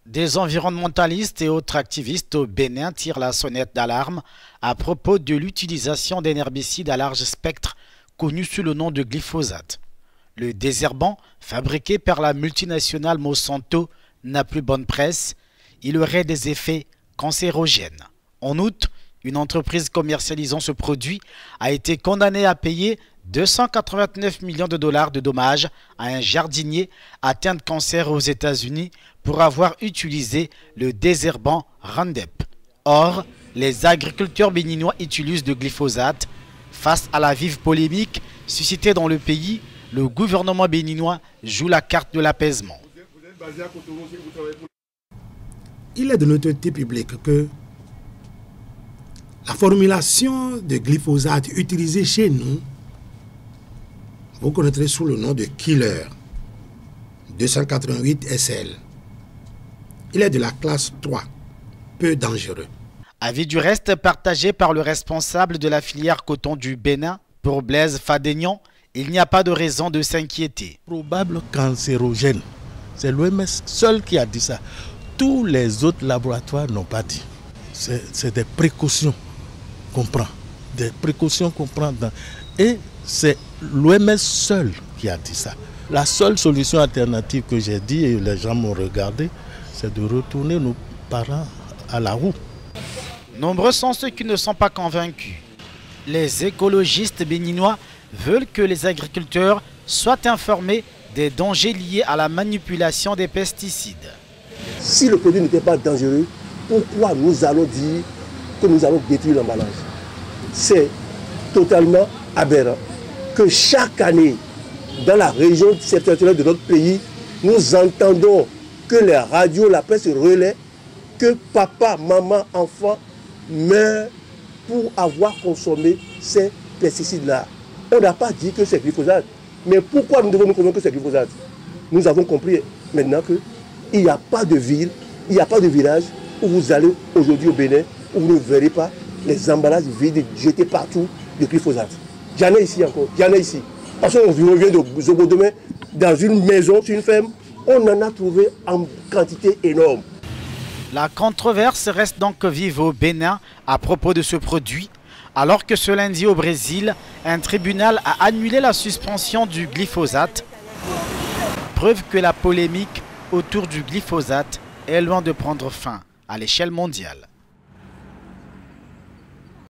Des environnementalistes et autres activistes au Bénin tirent la sonnette d'alarme à propos de l'utilisation d'un herbicide à large spectre connu sous le nom de glyphosate. Le désherbant, fabriqué par la multinationale Monsanto, n'a plus bonne presse. Il aurait des effets cancérogènes. En outre, une entreprise commercialisant ce produit a été condamnée à payer 289 millions de dollars de dommages à un jardinier atteint de cancer aux États-Unis pour avoir utilisé le désherbant Roundup. Or, les agriculteurs béninois utilisent le glyphosate. Face à la vive polémique suscitée dans le pays, le gouvernement béninois joue la carte de l'apaisement. Il est de notoriété publique que la formulation de glyphosate utilisée chez nous, vous connaîtrez sous le nom de Killer 288 SL. Il est de la classe 3, peu dangereux. Avis du reste partagé par le responsable de la filière coton du Bénin, pour Blaise Fadegnon, il n'y a pas de raison de s'inquiéter. Probable cancérogène. C'est l'OMS seul qui a dit ça. Tous les autres laboratoires n'ont pas dit. C'est des précautions qu'on prend. Des précautions qu'on prend. Et c'est l'OMS seul qui a dit ça. La seule solution alternative que j'ai dit, et les gens m'ont regardé, c'est de retourner nos parents à la roue. Nombreux sont ceux qui ne sont pas convaincus. Les écologistes béninois veulent que les agriculteurs soient informés des dangers liés à la manipulation des pesticides. Si le produit n'était pas dangereux, pourquoi nous allons dire que nous allons détruire l'emballage? C'est totalement aberrant que chaque année, dans la région septentrionale de notre pays, nous entendons que les radios, la presse relaient que papa, maman, enfant meurent pour avoir consommé ces pesticides-là. On n'a pas dit que c'est glyphosate. Mais pourquoi nous devons nous convaincre que c'est glyphosate? Nous avons compris maintenant qu'il n'y a pas de ville, il n'y a pas de village où vous allez aujourd'hui au Bénin, où vous ne verrez pas les emballages vides jetés partout de glyphosate. J'en ai ici encore, j'en ai ici. Parce qu'on revient de Zobodemain, dans une maison, sur une ferme, on en a trouvé en quantité énorme. La controverse reste donc vive au Bénin à propos de ce produit, alors que ce lundi au Brésil, un tribunal a annulé la suspension du glyphosate. Preuve que la polémique autour du glyphosate est loin de prendre fin à l'échelle mondiale.